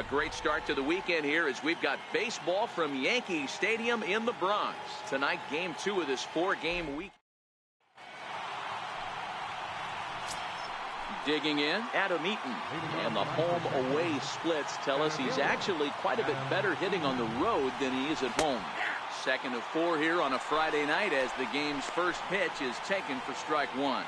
A great start to the weekend here as we've got baseball from Yankee Stadium in the Bronx. Tonight, game 2 of this 4-game week. Digging in, Adam Eaton. And the home-away splits tell us he's actually quite a bit better hitting on the road than he is at home. Second of 4 here on a Friday night as the game's first pitch is taken for strike 1.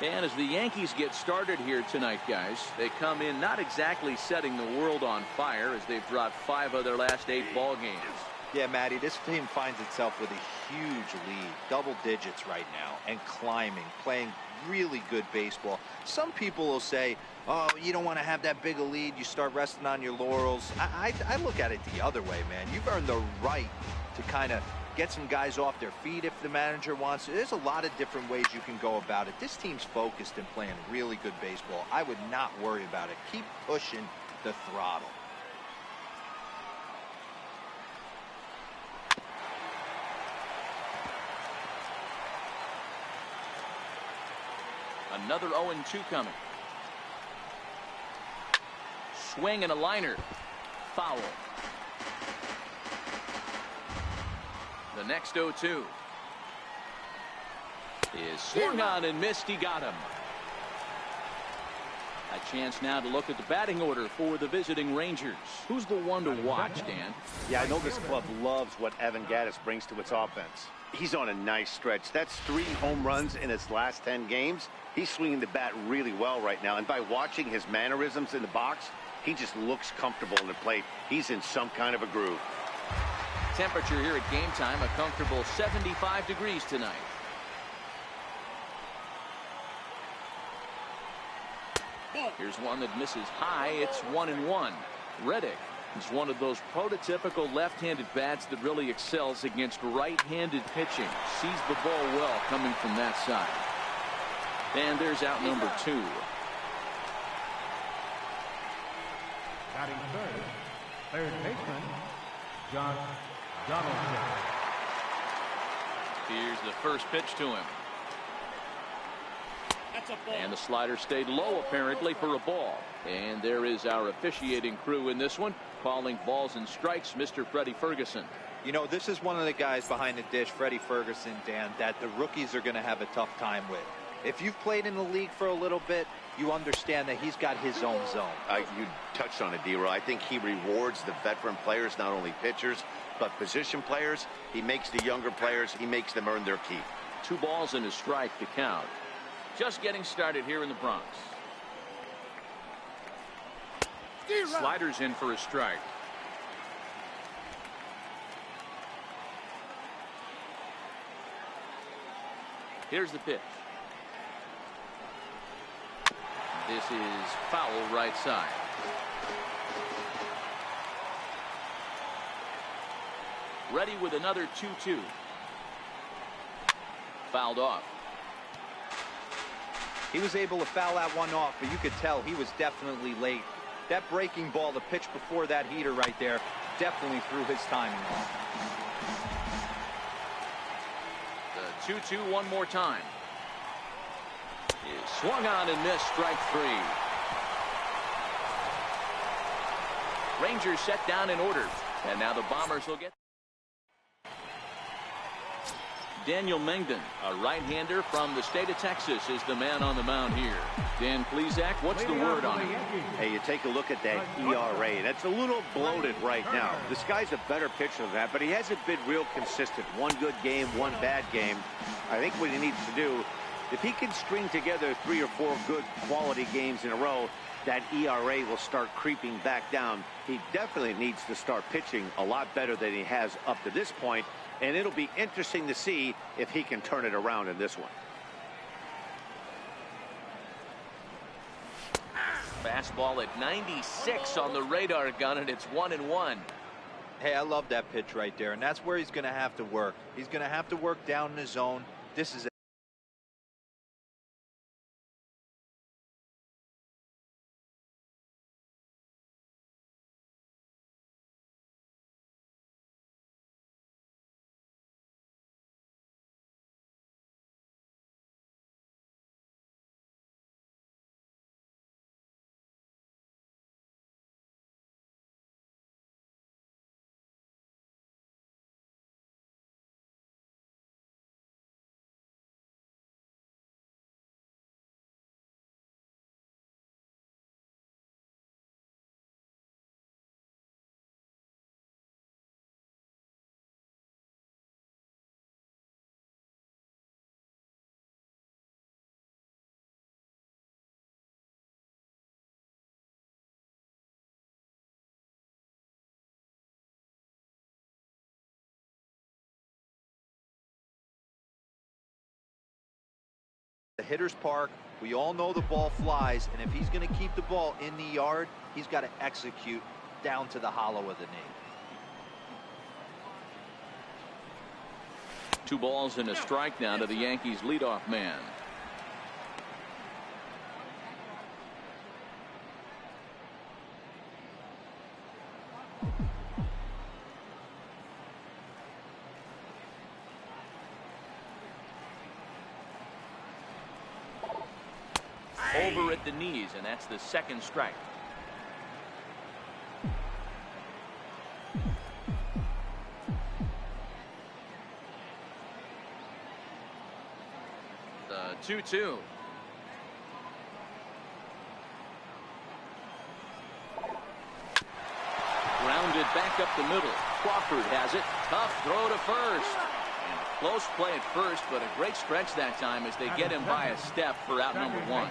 And as the Yankees get started here tonight, guys, they come in not exactly setting the world on fire as they've dropped 5 of their last 8 ball games. Yeah, Matty, this team finds itself with a huge lead, double digits right now, and climbing, playing really good baseball. Some people will say, oh, you don't want to have that big a lead, you start resting on your laurels. I look at it the other way, man. You've earned the right to kind of get some guys off their feet if the manager wants to. There's a lot of different ways you can go about it. This team's focused and playing really good baseball. I would not worry about it. Keep pushing the throttle. Another 0-2 coming. Swing and a liner. Foul. The next 0-2 is swung on and missed. He got him. A chance now to look at the batting order for the visiting Rangers. Who's the one to watch, Dan? Yeah, I know this club loves what Evan Gattis brings to its offense. He's on a nice stretch. That's 3 home runs in his last 10 games. He's swinging the bat really well right now. And by watching his mannerisms in the box, he just looks comfortable in the plate. He's in some kind of a groove. Temperature here at game time, a comfortable 75 degrees tonight. Here's one that misses high. It's 1-1. Reddick is one of those prototypical left-handed bats that really excels against right-handed pitching. Sees the ball well coming from that side. And there's out number 2. Batting third baseman, John Donaldson. Here's the first pitch to him. And the slider stayed low apparently for a ball. And there is our officiating crew in this one, calling balls and strikes, Mr. Freddie Ferguson. You know, this is one of the guys behind the dish, Freddie Ferguson, Dan, that the rookies are going to have a tough time with. If you've played in the league for a little bit, you understand that he's got his own zone. You touched on it, D-Roy. I think he rewards the veteran players, not only pitchers, but position players. He makes the younger players, he makes them earn their keep. 2 balls and a strike to count. Just getting started here in the Bronx. Sliders in for a strike. Here's the pitch. This is foul right side. Ready with another 2-2. Fouled off. He was able to foul that one off, but you could tell he was definitely late. That breaking ball, the pitch before that heater right there, definitely threw his timing off. The 2-2 one more time. Is swung on and missed. Strike 3. Rangers set down in order. And now the Bombers will get. Daniel Mengden, a right-hander from the state of Texas, is the man on the mound here. Dan Plesac, what's the word on him? Hey, you take a look at that ERA. That's a little bloated right now. This guy's a better pitcher than that, but he hasn't been real consistent. One good game, one bad game. I think what he needs to do, if he can string together 3 or 4 good quality games in a row, that ERA will start creeping back down. He definitely needs to start pitching a lot better than he has up to this point. And it'll be interesting to see if he can turn it around in this one. Fastball at 96 on the radar gun, and it's 1-1. Hey, I love that pitch right there, and that's where he's going to have to work. He's going to have to work down in the zone. This is a hitter's park. We all know the ball flies, and if he's going to keep the ball in the yard, he's got to execute down to the hollow of the knee. 2 balls and a strike now to the Yankees leadoff man. Over at the knees, and that's the 2nd strike. The 2-2. Grounded back up the middle. Crawford has it. Tough throw to first. And a close play at first, but a great stretch that time as they get him by a step for out number 1.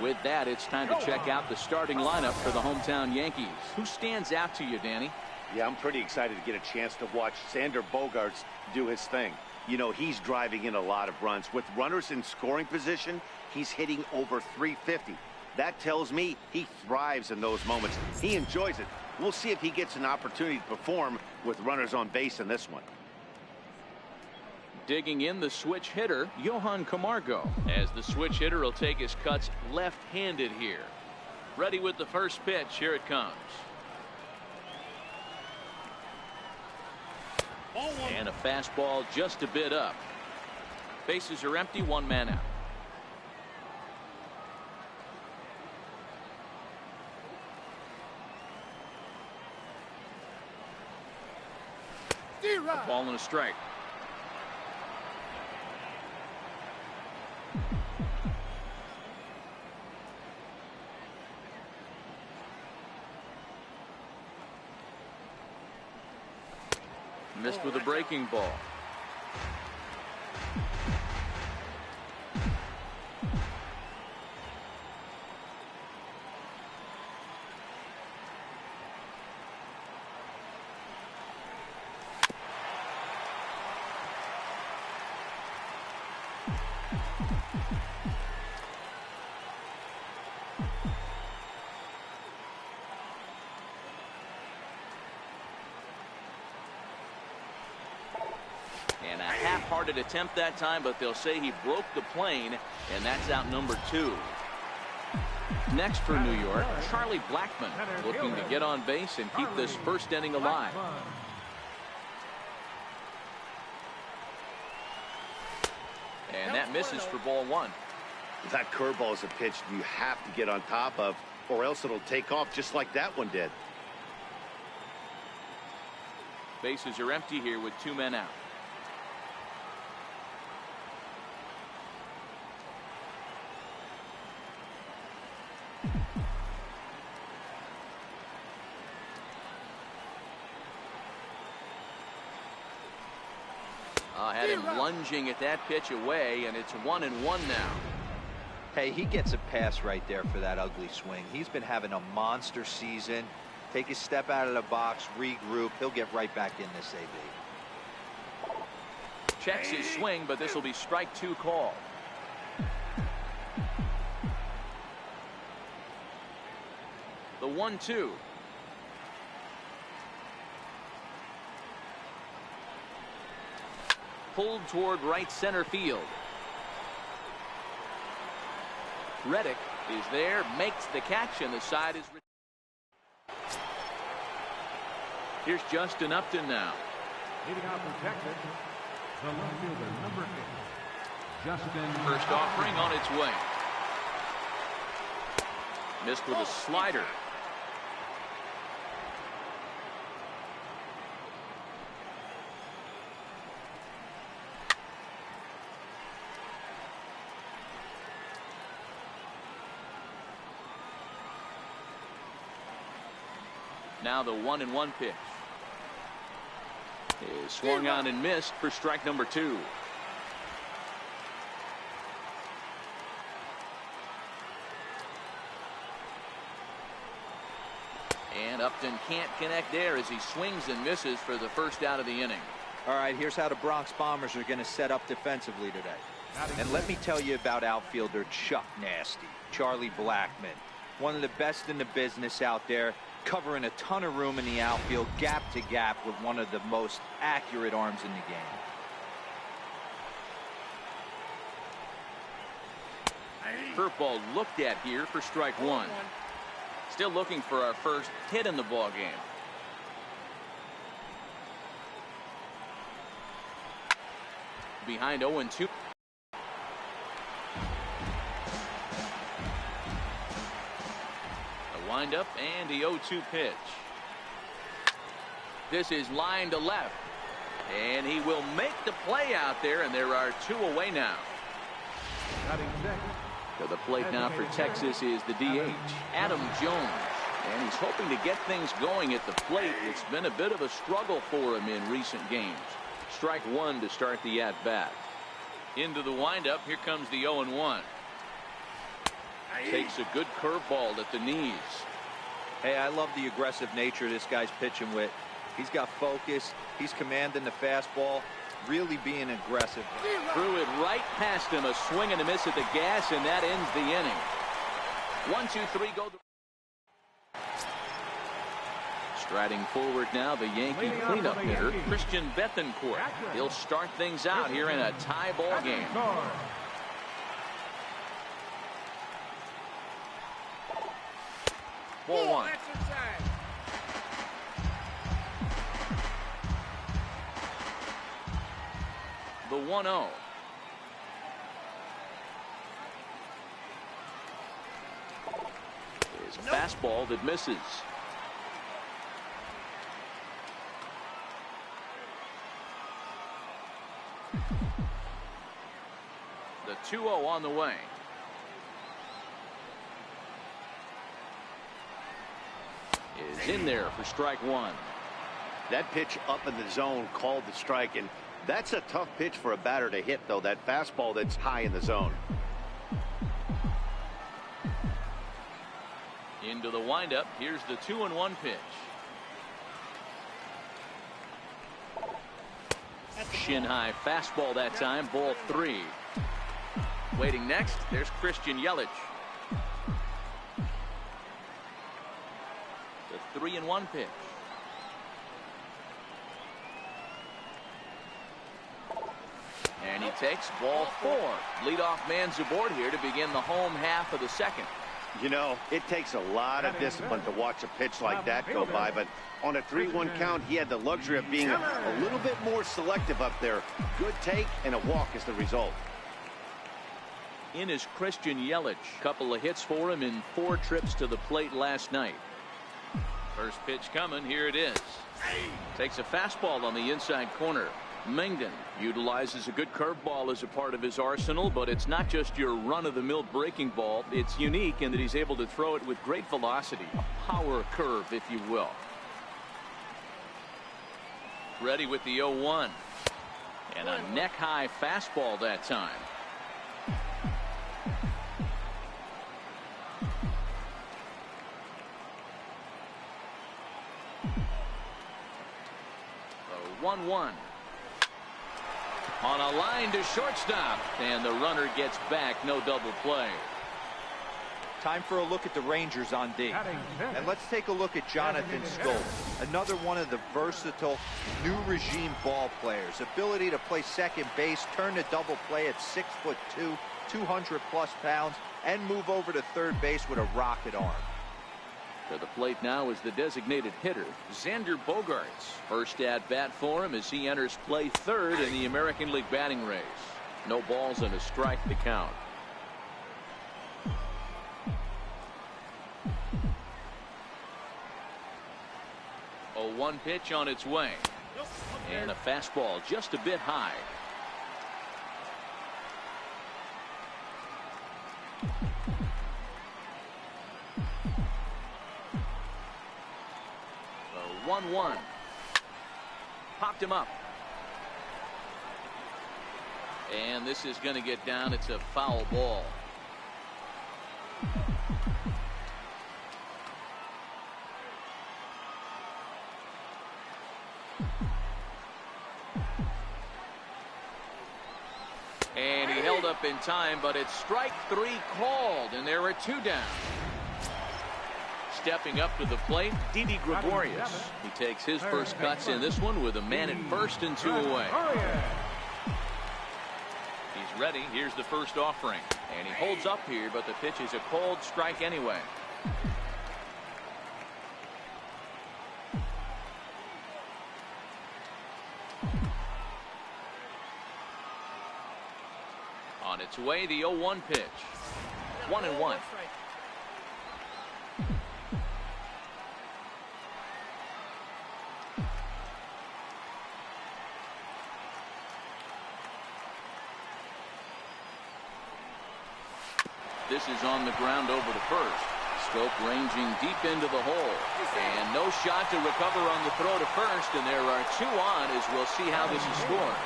With that, it's time to check out the starting lineup for the hometown Yankees. Who stands out to you, Danny? Yeah, I'm pretty excited to get a chance to watch Sander Bogaerts do his thing. You know, he's driving in a lot of runs. With runners in scoring position, he's hitting over 350. That tells me he thrives in those moments. He enjoys it. We'll see if he gets an opportunity to perform with runners on base in this one. Digging in the switch hitter, Johan Camargo, as the switch hitter will take his cuts left-handed here. Ready with the first pitch. Here it comes. And a fastball just a bit up. Bases are empty, 1 man out. A ball and a strike. Missed with a breaking ball. And a half-hearted attempt that time, but they'll say he broke the plane, and that's out number 2. Next for New York, Charlie Blackmon, looking to get on base and keep this first inning alive. And that misses for ball 1. That curveball is a pitch you have to get on top of, or else it'll take off just like that one did. Bases are empty here with 2 men out. Had him lunging at that pitch away, and it's 1-1 now. Hey, he gets a pass right there for that ugly swing. He's been having a monster season. Take a step out of the box, regroup. He'll get right back in this AB. Checks his swing, but this will be strike 2 call. The 1-2. Pulled toward right center field. Reddick is there, makes the catch, and the side is. Here's Justin Upton now. Leading out from Texas, the left fielder, number 8, Justin. First offering on its way. Missed with a slider. Now the 1-1 pitch is swung on and missed for strike number 2. And Upton can't connect there as he swings and misses for the first out of the inning. All right, here's how the Bronx Bombers are going to set up defensively today. And let me tell you about outfielder Chuck Nasty, Charlie Blackmon. One of the best in the business out there, covering a ton of room in the outfield, gap to gap, with one of the most accurate arms in the game. Curveball looked at here for strike one. Still looking for our first hit in the ball game. Behind 0-2. A windup and the 0-2 pitch. This is line to left. And he will make the play out there, and there are two away now. To the plate now for Texas is the DH, Adam Jones. And he's hoping to get things going at the plate. It's been a bit of a struggle for him in recent games. Strike one to start the at-bat. Into the windup. Here comes the 0-1. Takes a good curveball at the knees. Hey, I love the aggressive nature this guy's pitching with. He's got focus. He's commanding the fastball. Really being aggressive. Threw it right past him. A swing and a miss at the gas, and that ends the inning. 1, 2, 3, go. Striding forward now, the Yankee cleanup hitter, Christian Bethancourt. He'll start things out here in a tie ball game. Ball one. The 1-0. Is a fastball that misses. The 2-0 on the way. Is in there for strike one. That pitch up in the zone called the strike, and that's a tough pitch for a batter to hit, though. That fastball that's high in the zone. Into the windup. Here's the 2-1 pitch. Shin high fastball that time. Ball three. Waiting next, there's Christian Yelich. The 3-1 pitch. And he takes ball four. Leadoff man's aboard here to begin the home half of the second. You know, it takes a lot of discipline to watch a pitch like that go by, but on a 3-1 count, he had the luxury of being a little bit more selective up there. Good take and a walk is the result. In is Christian Yelich. Couple of hits for him in 4 trips to the plate last night. First pitch coming. Here it is. Takes a fastball on the inside corner. Mengden utilizes a good curveball as a part of his arsenal, but it's not just your run-of-the-mill breaking ball. It's unique in that he's able to throw it with great velocity, a power curve, if you will. Ready with the 0-1. And a neck-high fastball that time. The 1-1. On a line to shortstop, and the runner gets back. No double play. Time for a look at the Rangers on D. And let's take a look at Jonathan Schoop, another one of the versatile new regime ball players. Ability to play second base, turn to double play at 6'2", 200+ pounds, and move over to third base with a rocket arm. To the plate now is the designated hitter, Xander Bogaerts. First at bat for him as he enters play third in the American League batting race. No balls and a strike to count. A 1 pitch on its way. And a fastball just a bit high. The 1-1. Popped him up. And this is going to get down. It's a foul ball. And he held held up in time, but it's strike 3 called, and there are 2 down. Stepping up to the plate, Didi Gregorius. He takes his first cuts in this one with a man at first and 2 away. He's ready. Here's the first offering. And he holds up here, but the pitch is a cold strike anyway. On its way, the 0-1 pitch. 1-1. This is on the ground over to first. Scope ranging deep into the hole. And no shot to recover on the throw to first. And there are 2 on as we'll see how this is scored.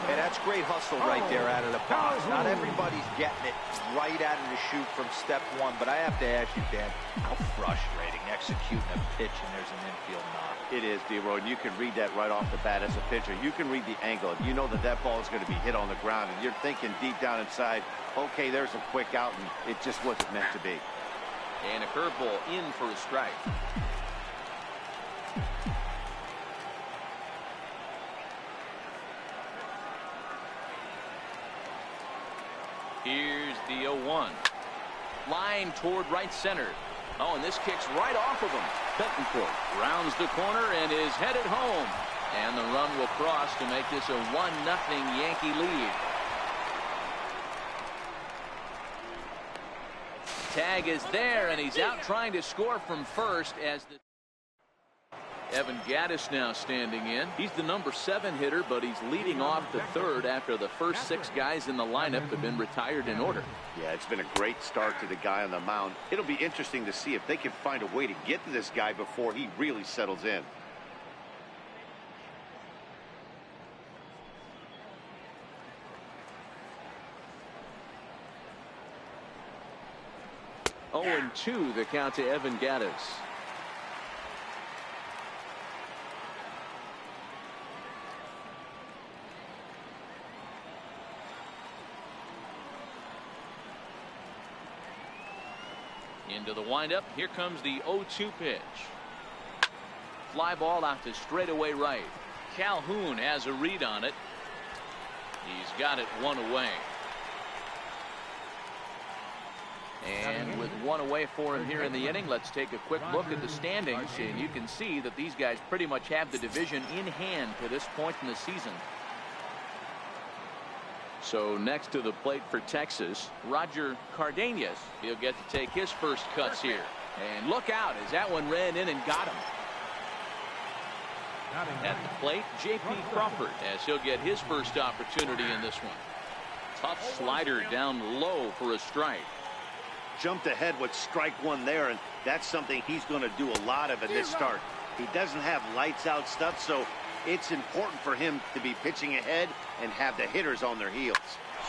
Hey, that's great hustle right there out of the box. Not everybody's getting it right out of the chute from step 1. But I have to ask you, Dan, how frustrating executing a pitch and there's an infield knock. It is, D-Roy, and you can read that right off the bat as a pitcher. You can read the angle. You know that that ball is going to be hit on the ground, and you're thinking deep down inside, okay, there's a quick out, and it just wasn't meant to be. And a curveball in for a strike. Here's the 0-1. Line toward right center. Oh, and this kicks right off of him. Betancourt rounds the corner and is headed home. And the run will cross to make this a 1-0 Yankee lead. Tag is there, and he's out trying to score from first as the Evan Gattis now standing in. He's the number 7 hitter, but he's leading off the 3rd after the first 6 guys in the lineup have been retired in order. Yeah, it's been a great start to the guy on the mound. It'll be interesting to see if they can find a way to get to this guy before he really settles in. Oh, and 2 the count to Evan Gattis. Into the windup. Here comes the 0-2 pitch. Fly ball out to straightaway right. Calhoun has a read on it. He's got it 1 away. And with 1 away for him here in the inning, let's take a quick look at the standings, and you can see that these guys pretty much have the division in hand to this point in the season. So next to the plate for Texas, Roger Cardenas. He'll get to take his first cuts here. And look out as that one ran in and got him. At the plate, J.P. Crawford as he'll get his first opportunity in this one. Tough slider down low for a strike. Jumped ahead with strike 1 there, and that's something he's going to do a lot of in this start. He doesn't have lights out stuff, so it's important for him to be pitching ahead and have the hitters on their heels.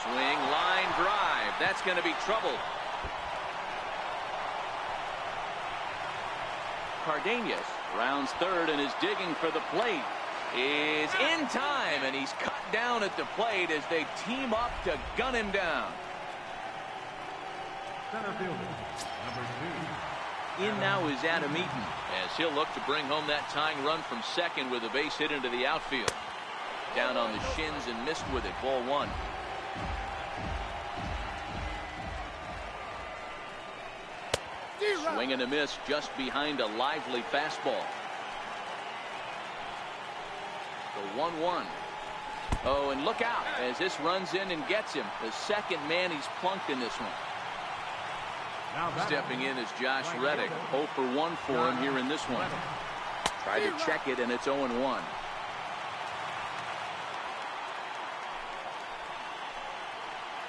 Swing, line drive. That's going to be trouble. Cardenas rounds 3rd and is digging for the plate. Is in time, and he's cut down at the plate as they team up to gun him down. Center fielder, number 2. In now is Adam Eaton as he'll look to bring home that tying run from second with a base hit into the outfield. Down on the shins and missed with it. Ball 1. Swing and a miss just behind a lively fastball. The 1-1. Oh, and look out as this runs in and gets him. The second man he's plunked in this one. Stepping in is Josh Reddick. 0 for 1 for him here in this one. Tried to check it, and it's 0-1.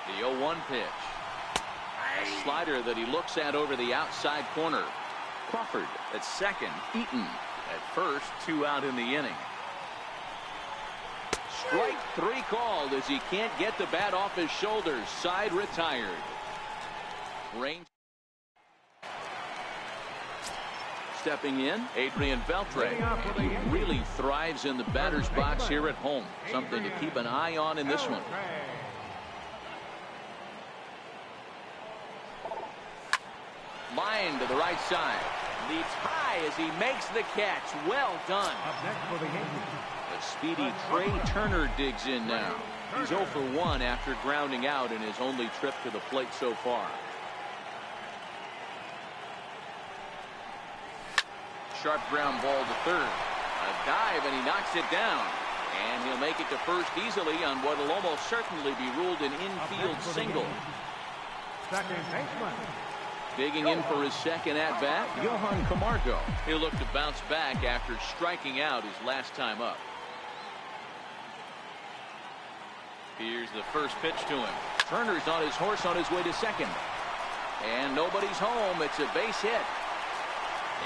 The 0-1 pitch. A slider that he looks at over the outside corner. Crawford at second. Eaton at first. 2 out in the inning. Strike 3 called as he can't get the bat off his shoulders. Side retired. Range. Stepping in, Adrian Beltre. He really thrives in the batter's box here at home. Something to keep an eye on in this one. Line to the right side. Leaps high as he makes the catch. Well done. Up next for the Yankees. The speedy Trey Turner digs in now. He's 0 for 1 after grounding out in his only trip to the plate so far. Sharp ground ball to third. A dive and he knocks it down. And he'll make it to first easily on what will almost certainly be ruled an infield single. Second baseman. Digging in for his second at-bat, Johan Camargo. He'll look to bounce back after striking out his last time up. Here's the first pitch to him. Turner's on his horse on his way to second. And nobody's home. It's a base hit.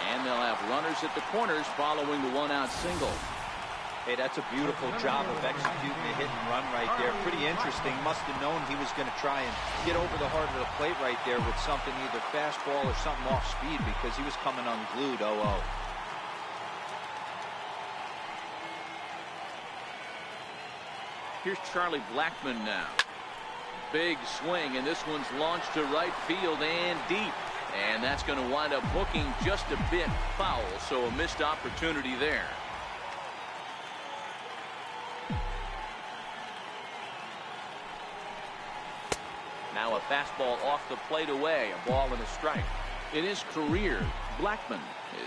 And they'll have runners at the corners following the one-out single. Hey, that's a beautiful job of executing a hit and run right there. Pretty interesting. Must have known he was going to try and get over the heart of the plate right there with something, either fastball or something off speed, because he was coming unglued 0-0. Here's Charlie Blackmon now. Big swing, and this one's launched to right field and deep. And that's going to wind up hooking just a bit foul, so a missed opportunity there. Now a fastball off the plate away, a ball and a strike. In his career, Blackmon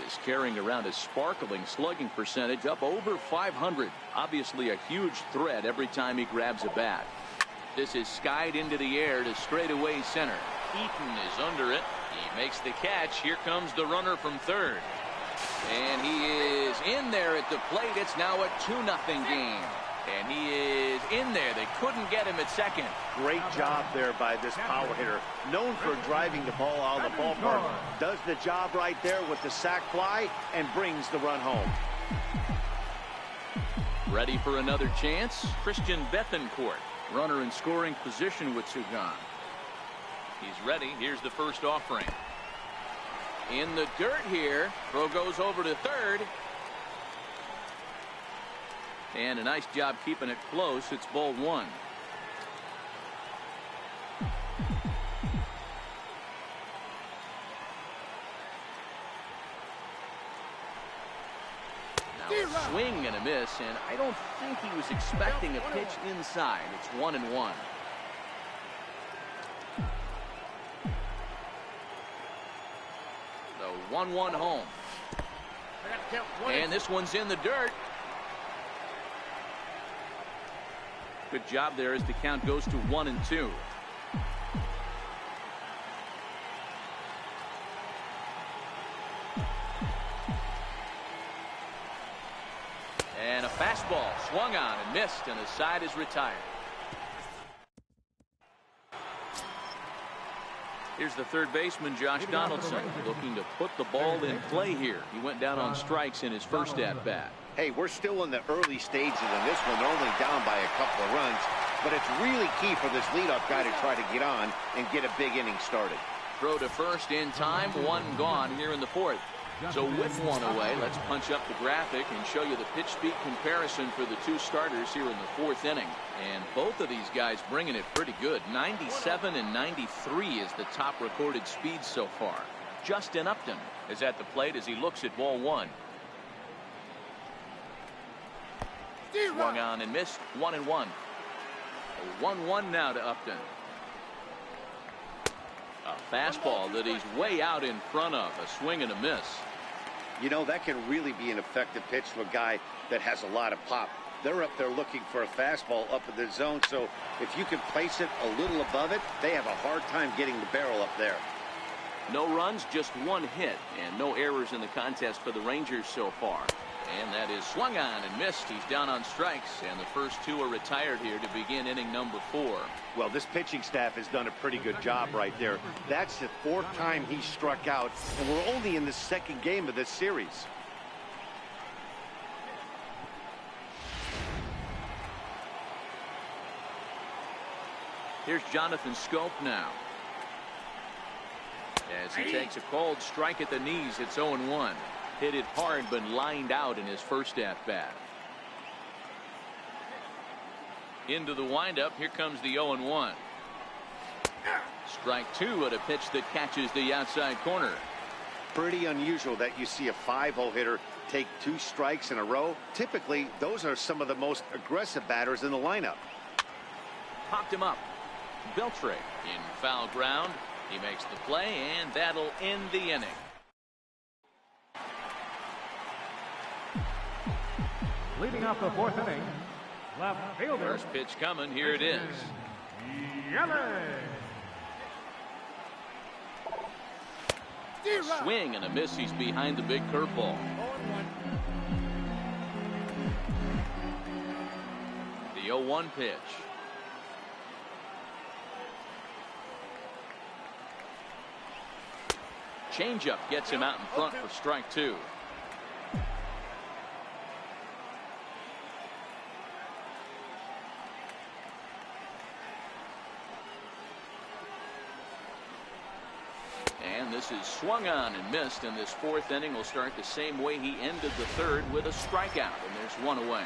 is carrying around a sparkling slugging percentage up over 500. Obviously a huge threat every time he grabs a bat. This is skied into the air to straightaway center. Eaton is under it. He makes the catch. Here comes the runner from third. And he is in there at the plate. It's now a 2-0 game. And he is in there. They couldn't get him at second. Great job there by this power hitter. Known for driving the ball out of the ballpark. Does the job right there with the sac fly and brings the run home. Ready for another chance? Christian Bethancourt. Runner in scoring position with two gone. He's ready. Here's the first offering. In the dirt here. Throw goes over to third. And a nice job keeping it close. It's ball one. Now a swing and a miss, and I don't think he was expecting a pitch inside. It's 1-1. The 1-1 home. And this one's in the dirt. Good job there as the count goes to 1-2. And a fastball swung on and missed, and the side is retired. Here's the third baseman, Josh Donaldson, looking to put the ball in play here. He went down on strikes in his first at-bat. Hey, we're still in the early stages in this one. They're only down by a couple of runs, but it's really key for this leadoff guy to try to get on and get a big inning started. Throw to first in time, one gone here in the fourth. So with one away, let's punch up the graphic and show you the pitch speed comparison for the two starters here in the fourth inning. And both of these guys bringing it pretty good. 97 and 93 is the top recorded speed so far. Justin Upton is at the plate as he looks at ball one. Swung on and missed. 1-1. A 1-1 now to Upton. A fastball that he's way out in front of. A swing and a miss. You know, that can really be an effective pitch to a guy that has a lot of pop. They're up there looking for a fastball up in the zone, so if you can place it a little above it, they have a hard time getting the barrel up there. No runs, just one hit, and no errors in the contest for the Rangers so far. And that is swung on and missed. He's down on strikes, and the first two are retired here to begin inning number 4. Well, this pitching staff has done a pretty good job right there. That's the 4th time he struck out, and we're only in the 2nd game of this series. Here's Jonathan Scope now. As he takes a cold strike at the knees, it's 0-1. Hit it hard, but lined out in his first at-bat. Into the windup. Here comes the 0-1. Strike two at a pitch that catches the outside corner. Pretty unusual that you see a 5-hole hitter take 2 strikes in a row. Typically, those are some of the most aggressive batters in the lineup. Popped him up. Beltre in foul ground. He makes the play, and that'll end the inning. Leading off the 4th inning, left fielder. First pitch coming. Here it is. Yelich. A swing and a miss. He's behind the big curveball. The 0-1 pitch. Changeup gets him out in front for strike two. And this is swung on and missed, and this 4th inning will start the same way he ended the 3rd, with a strikeout, and there's one away.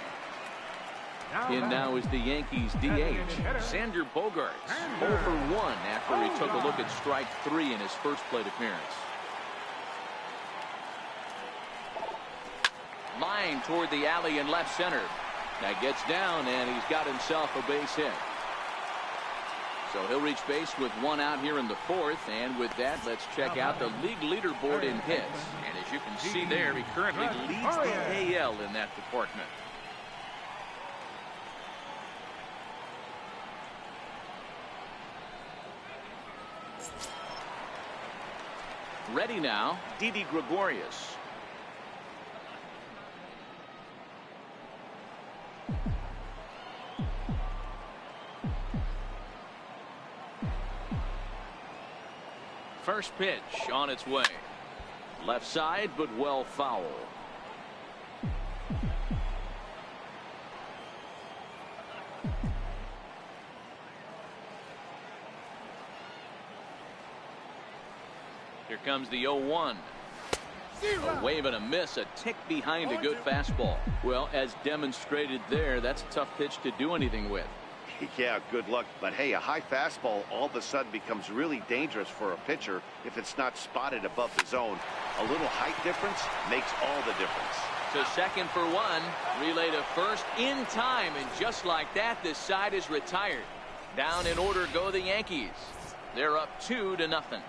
In now is the Yankees DH, Sander Bogaerts, 0 for 1 after he took a look at strike 3 in his first plate appearance. Line toward the alley in left center. That gets down, and he's got himself a base hit. So he'll reach base with 1 out here in the 4th, and with that, let's check out the league leaderboard in hits. And as you can see there, he currently leads the AL in that department. Ready now, Didi Gregorius. First pitch on its way. Left side, but well foul. Here comes the 0-1. A wave and a miss, a tick behind a good fastball. Well, as demonstrated there, that's a tough pitch to do anything with. Yeah, good luck. But hey, a high fastball all of a sudden becomes really dangerous for a pitcher if it's not spotted above the zone. A little height difference makes all the difference. To second for 1. Relay to first in time, and just like that, this side is retired. Down in order go the Yankees. They're up 2-0.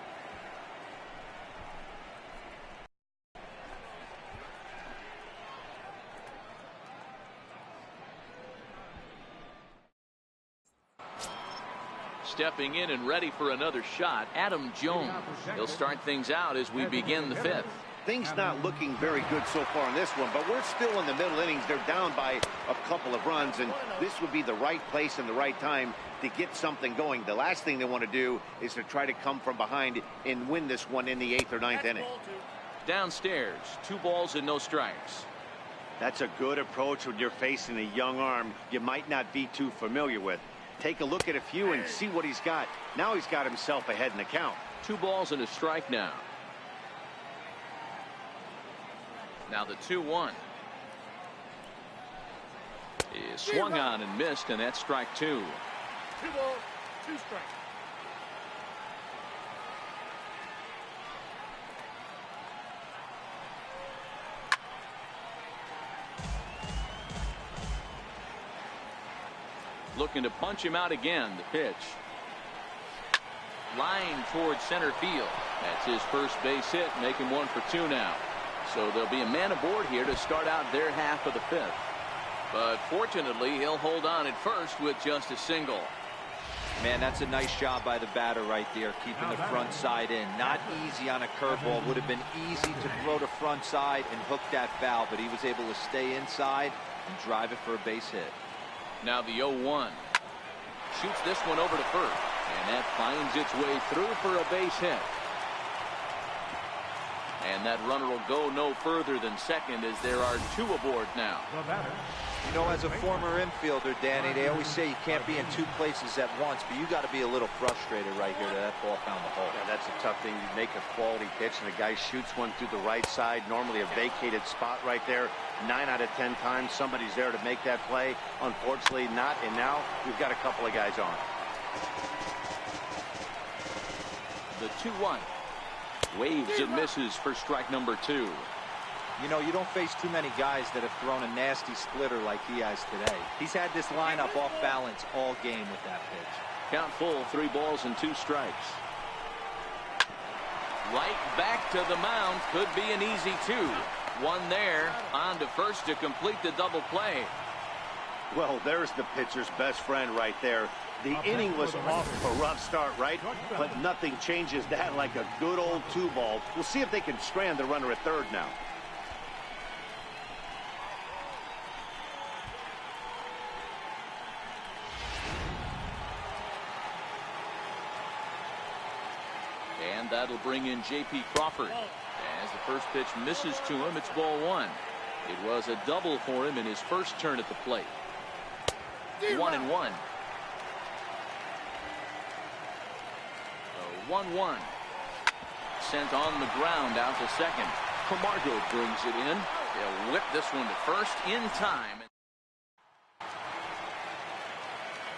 Stepping in and ready for another shot, Adam Jones. He'll start things out as we begin the 5th. Things not looking very good so far in this one, but we're still in the middle innings. They're down by a couple of runs, and this would be the right place and the right time to get something going. The last thing they want to do is to try to come from behind and win this one in the 8th or 9th inning. Downstairs, 2 balls and no strikes. That's a good approach when you're facing a young arm you might not be too familiar with. Take a look at a few and see what he's got. Now he's got himself ahead in the count. 2 balls and a strike now. Now the 2-1 is swung on and missed, and that's strike 2. 2 balls, 2 strikes. Looking to punch him out again. The pitch. Line towards center field. That's his first base hit, making 1 for 2 now. So there'll be a man aboard here to start out their half of the 5th. But fortunately, he'll hold on at first with just a single. Man, that's a nice job by the batter right there, keeping the front side in. Not easy on a curveball. Would have been easy to throw the front side and hook that foul, but he was able to stay inside and drive it for a base hit. Now the 0-1. Shoots this one over to first, and that finds its way through for a base hit. And that runner will go no further than second, as there are 2 aboard now. You know, as a former infielder, Danny, they always say you can't be in 2 places at once, but you got to be a little frustrated right here that ball found the hole. Yeah, that's a tough thing. You make a quality pitch and the guy shoots one through the right side, normally a vacated spot right there. 9 out of 10 times somebody's there to make that play. Unfortunately not, and now we've got a couple of guys on. The 2-1. Waves and misses for strike number 2. You know, you don't face too many guys that have thrown a nasty splitter like he has today. He's had this lineup off balance all game with that pitch. Count full, 3 balls and 2 strikes. Right back to the mound. Could be an easy 2. One there. On to first to complete the double play. Well, there's the pitcher's best friend right there. The inning was off to a rough start, right? But nothing changes that like a good old 2-ball. We'll see if they can strand the runner at third now. And that'll bring in J.P. Crawford. As the first pitch misses to him, it's ball 1. It was a double for him in his first turn at the plate. 1-1. 1-1. Sent on the ground out to second. Camargo brings it in. They'll whip this one to first in time.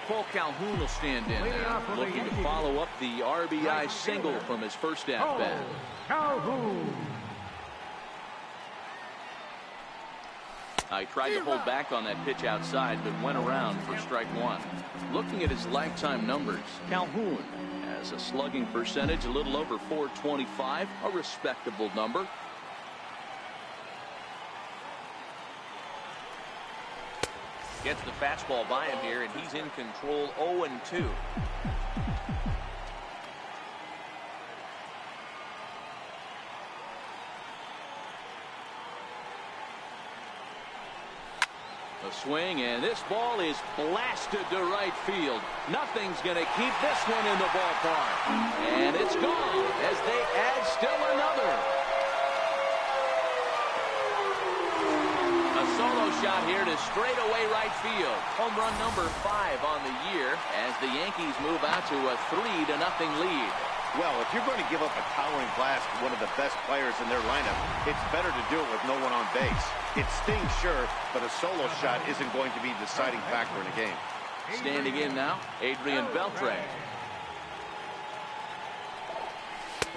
Paul Calhoun will stand in now, looking to follow up the RBI single from his first at-bat. Calhoun. I tried to hold back on that pitch outside, but went around for strike 1. Looking at his lifetime numbers, Calhoun has a slugging percentage a little over .425, a respectable number. Gets the fastball by him here, and he's in control. 0-2. A swing, and this ball is blasted to right field. Nothing's going to keep this one in the ballpark. And it's gone as they add still another. A solo shot here to straightaway right field. Home run number 5 on the year as the Yankees move out to a 3-0 lead. Well, if you're going to give up a towering blast to one of the best players in their lineup, it's better to do it with no one on base. It stings, sure, but a solo shot isn't going to be the deciding factor in a game. Standing in now, Adrian Beltre.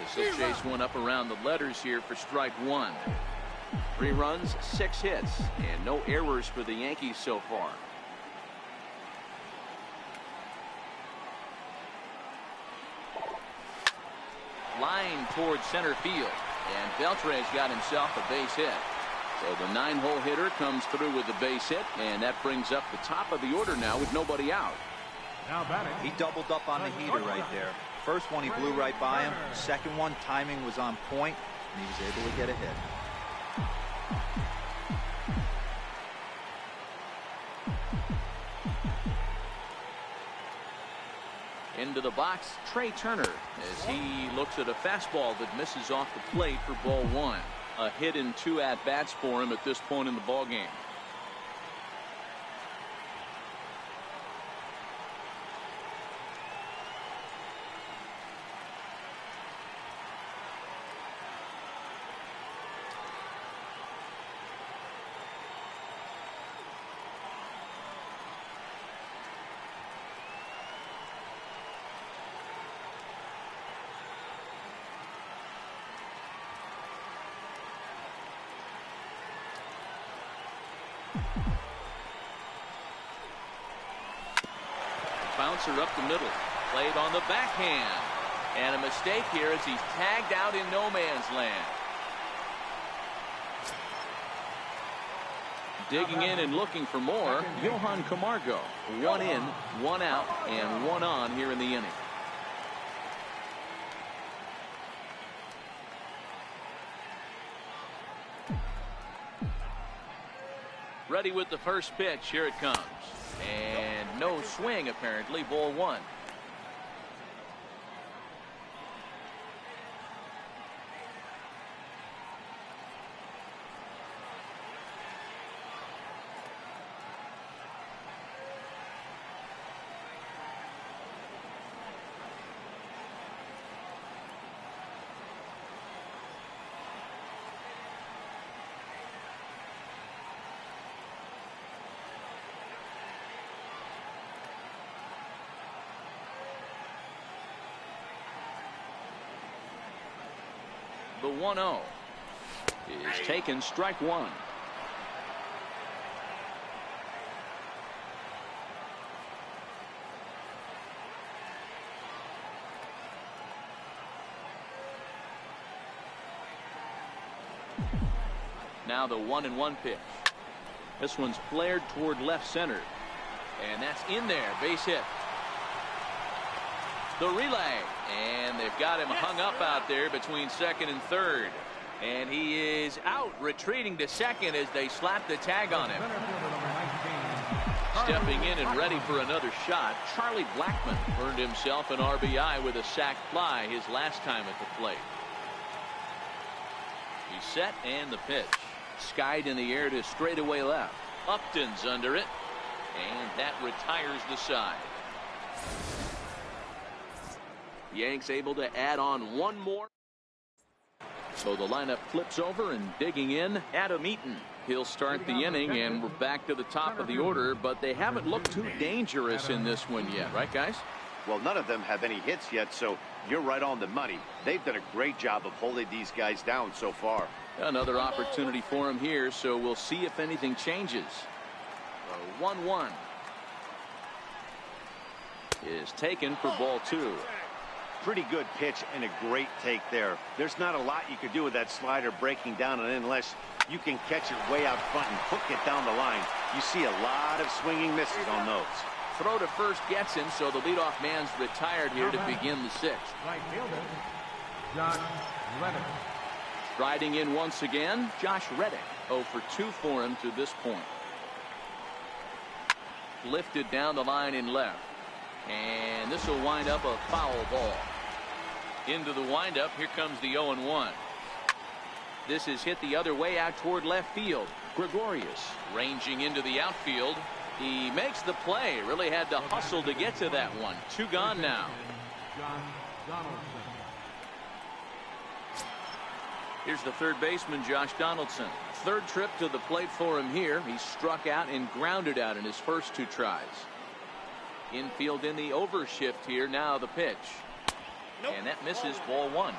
This will chase one up around the letters here for strike 1. 3 runs, 6 hits, and no errors for the Yankees so far. Line towards center field, and Beltre's got himself a base hit. So the 9-hole hitter comes through with the base hit, and that brings up the top of the order now with nobody out. Now batting. He doubled up on the heater right there. First one he blew right by him. Second one, timing was on point, and he was able to get a hit. Into the box, Trey Turner, as he looks at a fastball that misses off the plate for ball 1. A hit in 2 at-bats for him at this point in the ballgame. Bouncer up the middle, played on the backhand, and a mistake here as he's tagged out in no man's land. Digging in and looking for more, Johan Camargo. 1 in, 1 out, and 1 on here in the inning. Ready with the first pitch. Here it comes. And no swing, apparently. Ball 1. The 1-0 is taken, strike one. Now the 1-1 pitch. This one's flared toward left center. And that's in there. Base hit. The relay. And they've got him hung up out there between second and third. And he is out, retreating to second as they slap the tag on him. Stepping in and ready for another shot, Charlie Blackmon earned himself an RBI with a sac fly his last time at the plate. He's set and the pitch. Skied in the air to straightaway left. Upton's under it. And that retires the side. Yanks able to add on one more. So the lineup flips over, and digging in, Adam Eaton. He'll start the inning, and we're back to the top of the order, but they haven't looked too dangerous in this one yet, right, guys? Well, none of them have any hits yet, so you're right on the money. They've done a great job of holding these guys down so far. Another opportunity for him here, so we'll see if anything changes. 1-1 is taken for ball two. Pretty good pitch and a great take there. There's not a lot you could do with that slider breaking down and in unless you can catch it way out front and hook it down the line. You see a lot of swinging misses on those. Throw to first gets him, so the leadoff man's retired here to begin the sixth. Right fielder, Josh Reddick. Striding in once again, Josh Reddick. 0 for 2 for him to this point. Lifted down the line in left. And this will wind up a foul ball. Into the windup, here comes the 0-1. This is hit the other way out toward left field. Gregorius ranging into the outfield. He makes the play. Really had to hustle to get to that one. 2 gone now. Here's the third baseman, Josh Donaldson. Third trip to the plate for him here. He struck out and grounded out in his first 2 tries. Infield in the overshift here. Now the pitch. And that misses, ball 1.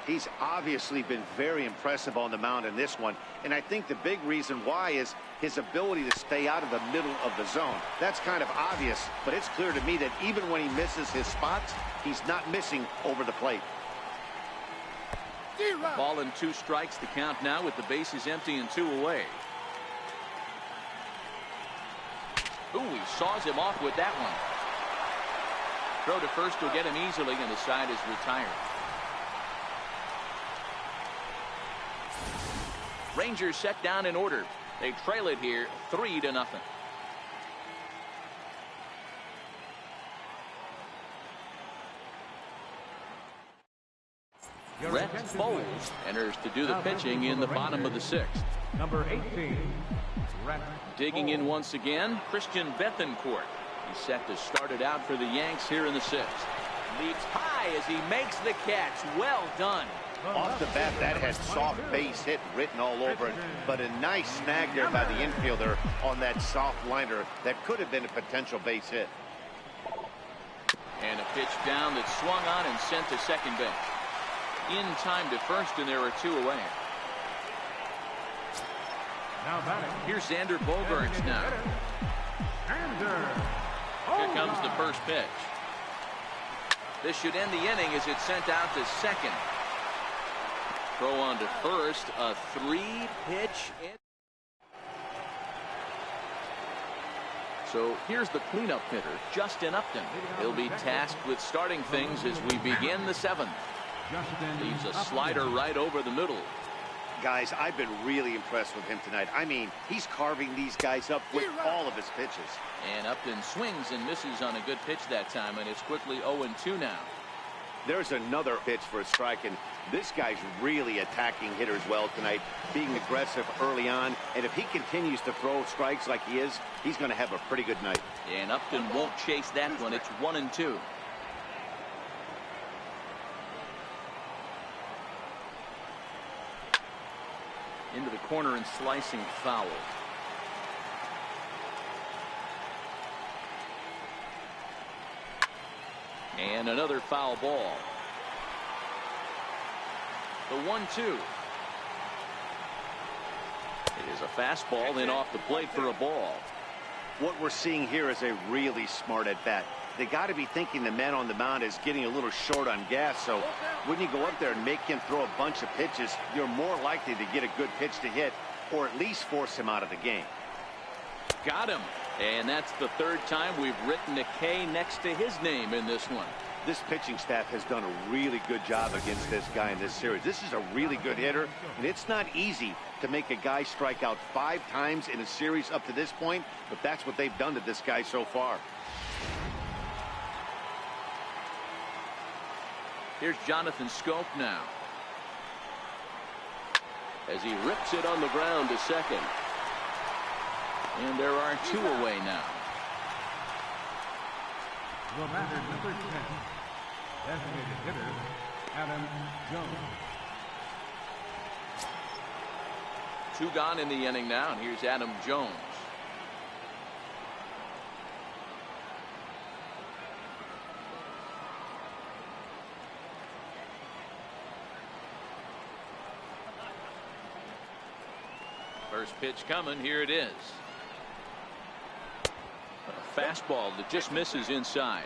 He's obviously been very impressive on the mound in this one, and I think the big reason why is his ability to stay out of the middle of the zone. That's kind of obvious, but it's clear to me that even when he misses his spots, he's not missing over the plate. Ball and 2 strikes, the count now with the bases empty and 2 away. Ooh, he saws him off with that one. Throw to first will get him easily, and the side is retired. Rangers set down in order. They trail it here 3-0. Rhett Bowles enters to do the pitching in the bottom of the 6th. Number 18, Rhett Digging in once again, Christian Bethancourt. He's set to start it out for the Yanks here in the 6th. Leaps high as he makes the catch. Well done. Off the bat, that had soft base hit written all over it, but a nice snag there by the infielder on that soft liner that could have been a potential base hit. And a pitch down that swung on and sent to second base. In time to first, and there are 2 away. now batting. Here's Xander Bogaerts now. Here comes the first pitch. This should end the inning as it's sent out to second. Throw on to first. A 3-pitch. So here's the cleanup hitter, Justin Upton. He'll be tasked with starting things as we begin the 7th. Leaves a slider right over the middle. Guys, I've been really impressed with him tonight. I mean, he's carving these guys up with all of his pitches. And Upton swings and misses on a good pitch that time, and it's quickly 0-2 now. There's another pitch for a strike, and this guy's really attacking hitters well tonight, being aggressive early on. And if he continues to throw strikes like he is, he's going to have a pretty good night. And Upton won't chase that one. It's 1-2. Into the corner and slicing foul. And another foul ball. The 1-2. It is a fastball then off the plate for a ball. What we're seeing here is a really smart at bat. They got to be thinking the man on the mound is getting a little short on gas, so when you go up there and make him throw a bunch of pitches, you're more likely to get a good pitch to hit or at least force him out of the game. Got him. And that's the third time we've written a K next to his name in this one. This pitching staff has done a really good job against this guy in this series. This is a really good hitter, and it's not easy to make a guy strike out 5 times in a series up to this point, but that's what they've done to this guy so far. Here's Jonathan Scope now, as he rips it on the ground to second. And there are 2 away now. The batter, number 10, designated hitter, Adam Jones. 2 gone in the inning now, and here's Adam Jones. First pitch coming. Here it is. A fastball that just misses inside.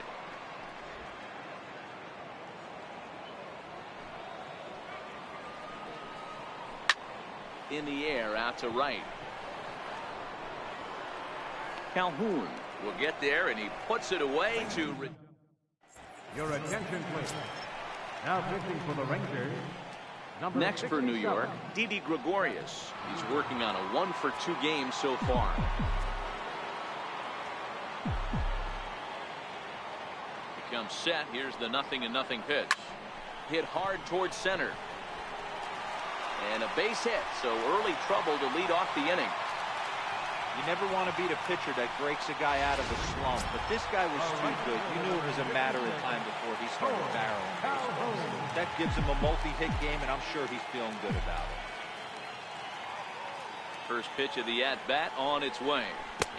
In the air out to right. Calhoun will get there, and he puts it away to. Your attention, please. Now pitching for the Rangers. Next for New York, Didi Gregorius. He's working on a 1-for-2 game so far. Becomes set. Here's the 0-0 pitch. Hit hard towards center. And a base hit, so early trouble to lead off the inning. You never want to beat a pitcher that breaks a guy out of a slump, but this guy was too good. You knew it was a matter of time before he started barreling baseballs. That gives him a multi-hit game, and I'm sure he's feeling good about it. First pitch of the at-bat on its way.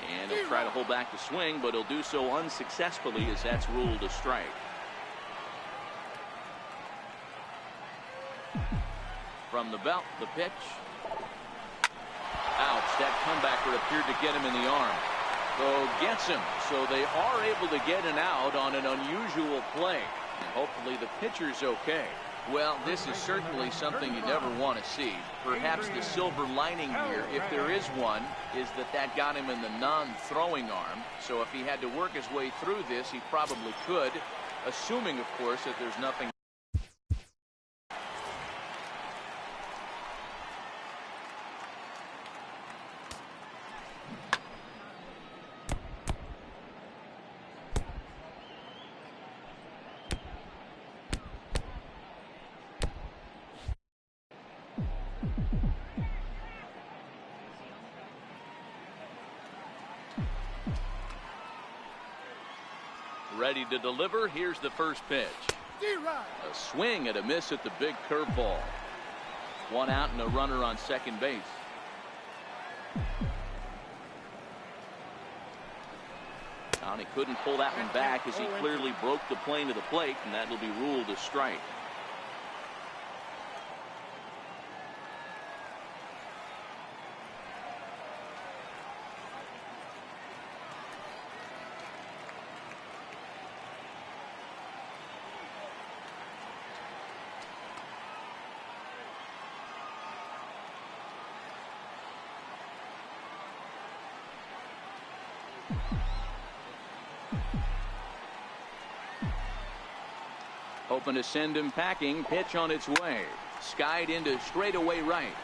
And he'll try to hold back the swing, but he'll do so unsuccessfully as that's ruled a strike. From the belt, the pitch. Ouch, that comebacker appeared to get him in the arm. So gets him. So they are able to get an out on an unusual play. And hopefully the pitcher's okay. Well, this is certainly something you never want to see. Perhaps the silver lining here, if there is one, is that got him in the non-throwing arm. So if he had to work his way through this, he probably could, assuming, of course, that there's nothing. Ready to deliver. Here's the first pitch. A swing and a miss at the big curveball. 1 out and a runner on second base. And he couldn't pull that one back as he clearly broke the plane of the plate, and that'll be ruled a strike. Hoping to send him packing. Pitch on its way. Skied into straightaway right.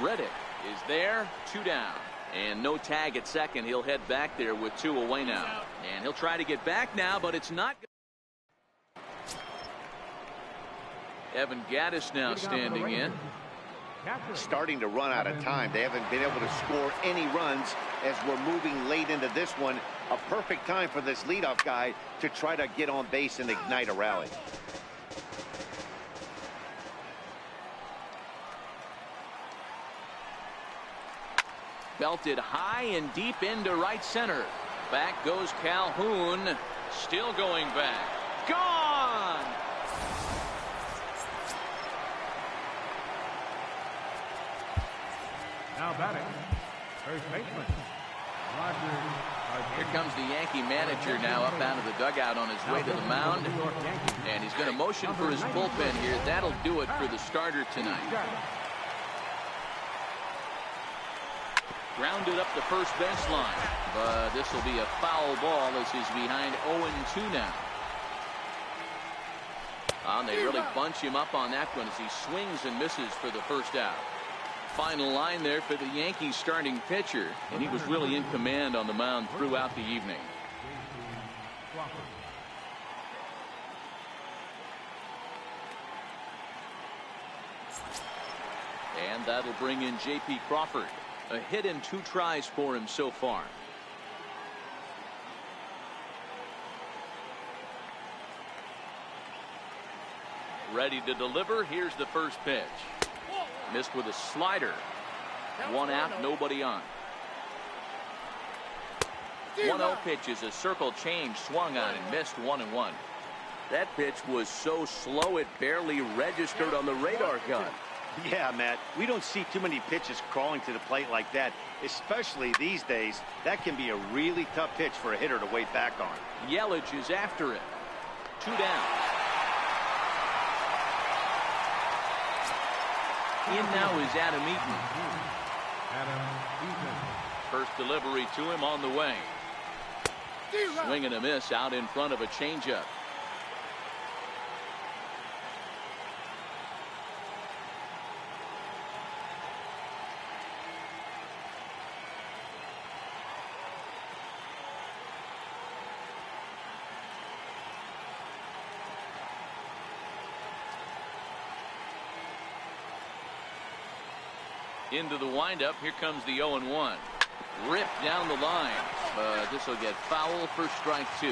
Reddick is there. 2 down. And no tag at second. He'll head back there with 2 away now. And he'll try to get back now, but it's not. Evan Gattis now standing in. Starting to run out of time. They haven't been able to score any runs as we're moving late into this one. A perfect time for this leadoff guy to try to get on base and ignite a rally. Belted high and deep into right center. Back goes Calhoun. Still going back. Gone! batting, first baseman, Here comes the Yankee manager now up out of the dugout on his way to the mound. And he's going to motion for his bullpen here. That'll do it for the starter tonight. Grounded up the first baseline. But this will be a foul ball as he's behind 0-2 now. And they really bunch him up on that one as he swings and misses for the first out. Final line there for the Yankees starting pitcher, and he was really in command on the mound throughout the evening. And that'll bring in J.P. Crawford. A hit and 2 tries for him so far. Ready to deliver. Here's the first pitch. Missed with a slider. 1 out, nobody on. 1-0 pitch is a circle change, swung on and missed 1-1. That pitch was so slow it barely registered on the radar gun. Yeah, Matt, we don't see too many pitches crawling to the plate like that, especially these days. That can be a really tough pitch for a hitter to wait back on. Yelich is after it. 2 down. In now is Adam Eaton. First delivery to him on the way. Swing and a miss out in front of a changeup. Into the windup. Here comes the 0-1. Ripped down the line. But this will get foul for strike 2.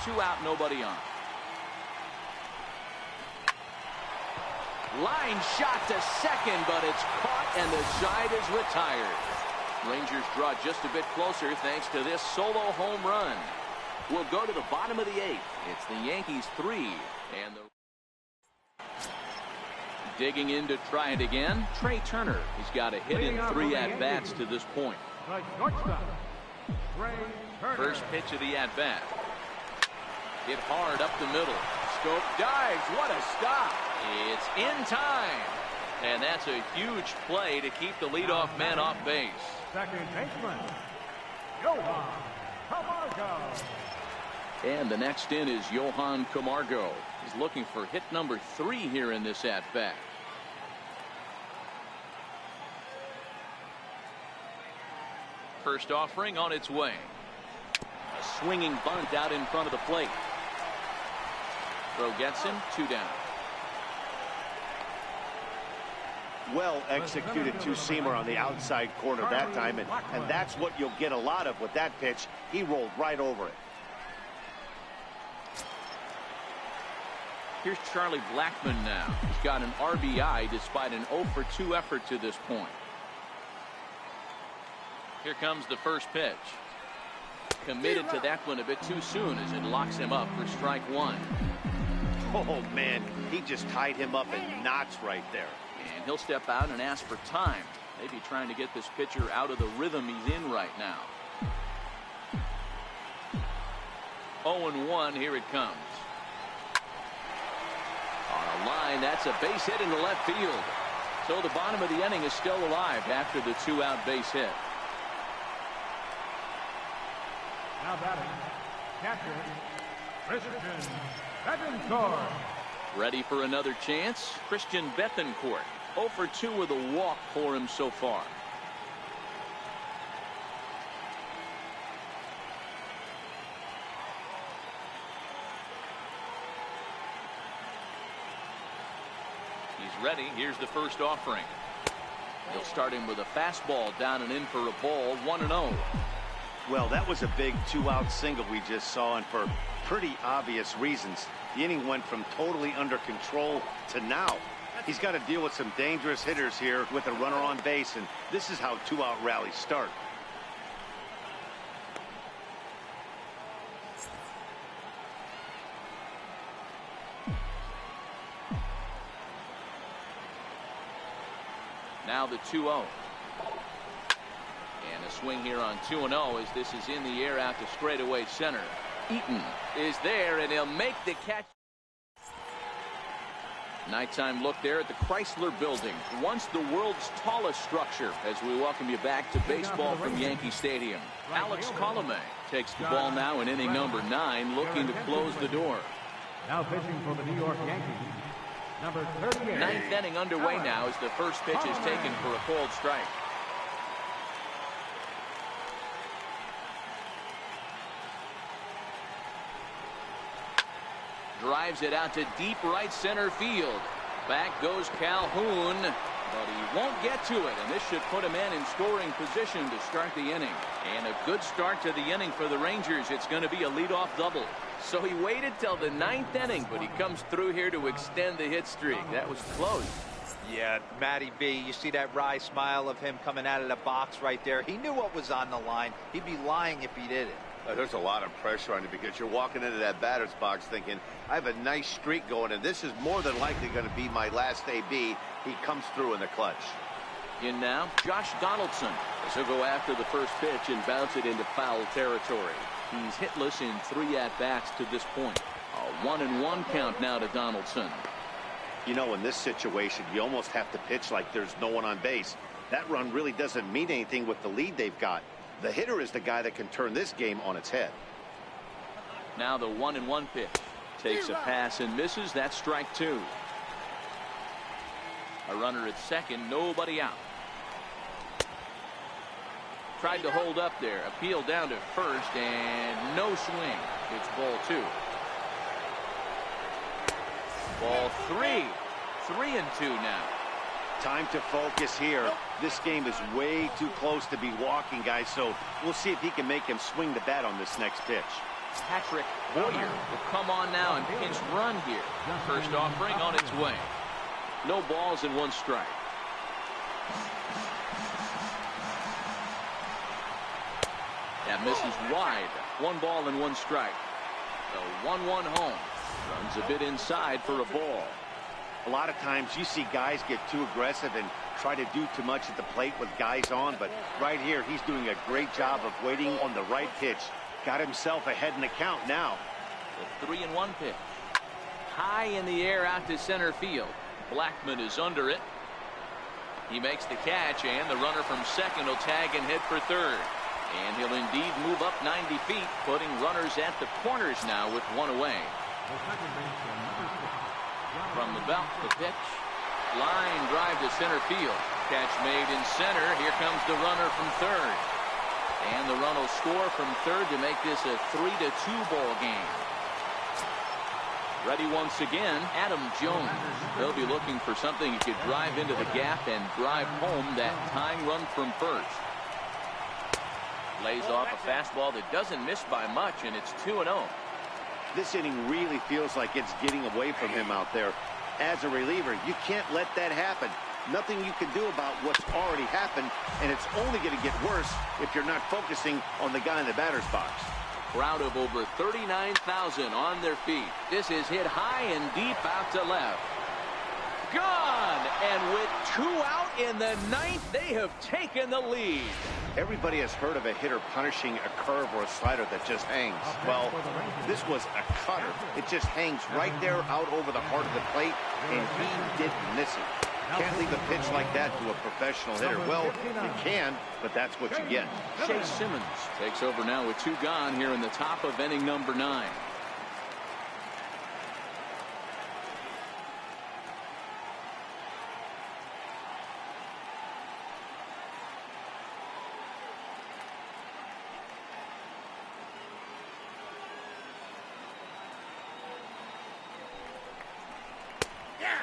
2 out, nobody on. Line shot to second, but it's caught and the side is retired. Rangers draw just a bit closer thanks to this solo home run. We'll go to the bottom of the 8th. It's the Yankees 3 and the digging in to try it again. Trey Turner. He's got a hit in 3 at-bats to this point. First pitch of the at-bat. Hit hard up the middle. Scope dives. What a stop. It's in time. And that's a huge play to keep the leadoff man off base. Second baseman, Johan Camargo. And the next in is Johan Camargo. He's looking for hit number 3 here in this at-bat. First offering on its way. A swinging bunt out in front of the plate. Throw gets him. 2 down. Well executed two-seamer on the outside corner that time, and that's what you'll get a lot of with that pitch. He rolled right over it. Here's Charlie Blackmon now. He's got an RBI despite an 0-for-2 effort to this point. Here comes the first pitch. Committed to that one a bit too soon as it locks him up for strike 1. Oh, man, he just tied him up in knots right there. And he'll step out and ask for time. Maybe trying to get this pitcher out of the rhythm he's in right now. 0-1, here it comes. On a line, that's a base hit into left field. So the bottom of the inning is still alive after the 2-out base hit. Now batting, catcher, Christian Bettencourt. Ready for another chance. Christian Bettencourt. 0-for-2 with a walk for him so far. He's ready. Here's the first offering. He'll start him with a fastball down and in for a ball. 1-0. Well, that was a big 2-out single we just saw, and for pretty obvious reasons. The inning went from totally under control to now. He's got to deal with some dangerous hitters here with a runner on base, and this is how 2-out rallies start. Now the 2-0. swing here on 2-0 as this is in the air out to straightaway center. Eaton is there, and he'll make the catch. Nighttime look there at the Chrysler Building, once the world's tallest structure, as we welcome you back to baseball from Yankee Stadium. Alex Colomé takes the ball now in inning number 9, looking to close the door. Now pitching for the New York Yankees, number 38. Ninth inning underway now as the first pitch is taken for a cold strike. Drives it out to deep right center field. Back goes Calhoun, but he won't get to it, and this should put him in scoring position to start the inning. And a good start to the inning for the Rangers. It's going to be a leadoff double. So he waited till the 9th inning, but he comes through here to extend the hit streak. That was close. Yeah, Matty B, you see that wry smile of him coming out of the box right there. He knew what was on the line. He'd be lying if he did it. There's a lot of pressure on you because you're walking into that batter's box thinking, I have a nice streak going, and this is more than likely going to be my last AB. He comes through in the clutch. In now, Josh Donaldson, as he'll go after the first pitch and bounce it into foul territory. He's hitless in 3 at-bats to this point. A 1-1 count now to Donaldson. You know, in this situation, you almost have to pitch like there's no one on base. That run really doesn't mean anything with the lead they've got. The hitter is the guy that can turn this game on its head. Now the 1-1 pitch. Takes a pass and misses. That's strike 2. A runner at second, nobody out. Tried to hold up there. Appeal down to first, and no swing. It's ball 2. Ball 3. 3-2 now. Time to focus here. This game is way too close to be walking, guys, so we'll see if he can make him swing the bat on this next pitch. Patrick Boyer will come on now and pinch run here. First offering on its way. No balls and 1 strike. That misses wide. 1 ball and 1 strike. The 1-1 home. Runs a bit inside for a ball. A lot of times you see guys get too aggressive and try to do too much at the plate with guys on, but right here he's doing a great job of waiting on the right pitch. Got himself ahead in the count now. The 3-1 pitch. High in the air out to center field. Blackman is under it. He makes the catch, and the runner from second will tag and hit for third. And he'll indeed move up 90 feet, putting runners at the corners now with 1 away. From the belt, the pitch. Line drive to center field. Catch made in center. Here comes the runner from third. And the run will score from third to make this a 3-2 ball game. Ready once again, Adam Jones. They'll be looking for something he could drive into the gap and drive home that tying run from first. Lays off a fastball that doesn't miss by much, and it's 2-0. This inning really feels like it's getting away from him out there. As a reliever, you can't let that happen. Nothing you can do about what's already happened, and it's only going to get worse if you're not focusing on the guy in the batter's box. Crowd of over 39,000 on their feet. This is hit high and deep out to left. Gone! And with 2 out in the 9th, they have taken the lead. Everybody has heard of a hitter punishing a curve or a slider that just hangs. Well, this was a cutter. It just hangs right there out over the heart of the plate, and he didn't miss it. Can't leave a pitch like that to a professional hitter. Well, you can, but that's what you get. Chase Simmons takes over now with 2 gone here in the top of inning number 9.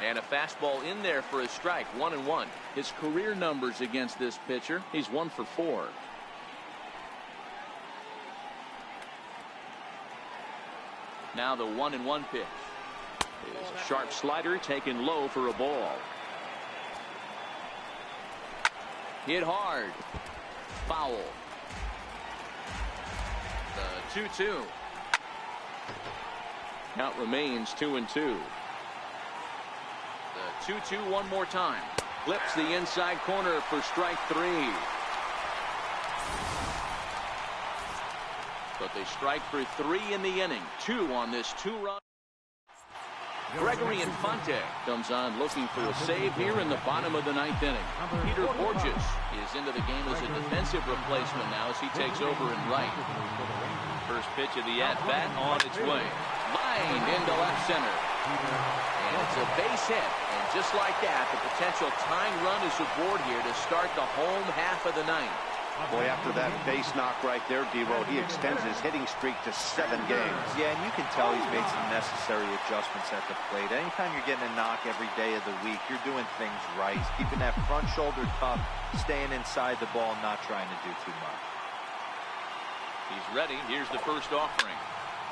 And a fastball in there for a strike. 1-1. His career numbers against this pitcher, he's 1 for 4. Now the 1-1 pitch is a sharp slider taken low for a ball. Hit hard. Foul. The 2-2. Count remains 2-2. 2-2 one more time. Flips the inside corner for strike 3. but they strike for 3 in the inning. 2 on this 2-run. Gregory Infante comes on looking for a save here in the bottom of the 9th inning. Peter Borges is into the game as a defensive replacement now as he takes over in right. First pitch of the at-bat on its way. Lined into left center. And it's a base hit. And just like that, the potential tying run is aboard here to start the home half of the 9th. Boy, after that base knock right there, D-Roll, he extends his hitting streak to 7 games. Yeah, and you can tell he's made some necessary adjustments at the plate. Anytime you're getting a knock every day of the week, you're doing things right. He's keeping that front shoulder tough, staying inside the ball, not trying to do too much. He's ready. Here's the first offering.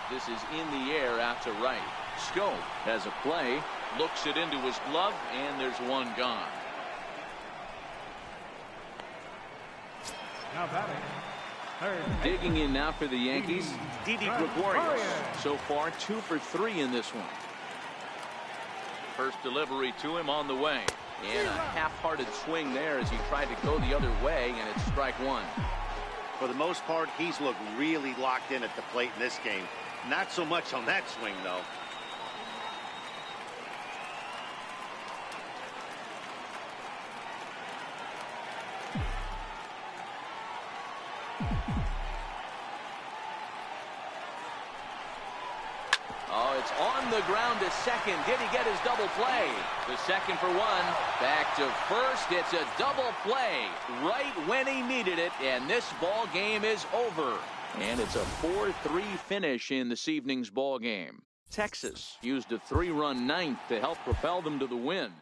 This is in the air out to right. Scope has a play, looks it into his glove, and there's one gone. Now batting. Digging in now for the Yankees, Didi Gregorius. So far 2 for 3 in this one. First delivery to him on the way. And a half-hearted swing there as he tried to go the other way, and it's strike 1. For the most part, he's looked really locked in at the plate in this game. Not so much on that swing, though. Oh, it's on the ground to second. Did he get his double play? The second for 1. Back to first. It's a double play right when he needed it, and this ball game is over. And it's a 4-3 finish in this evening's ball game. Texas used a 3-run 9th to help propel them to the win.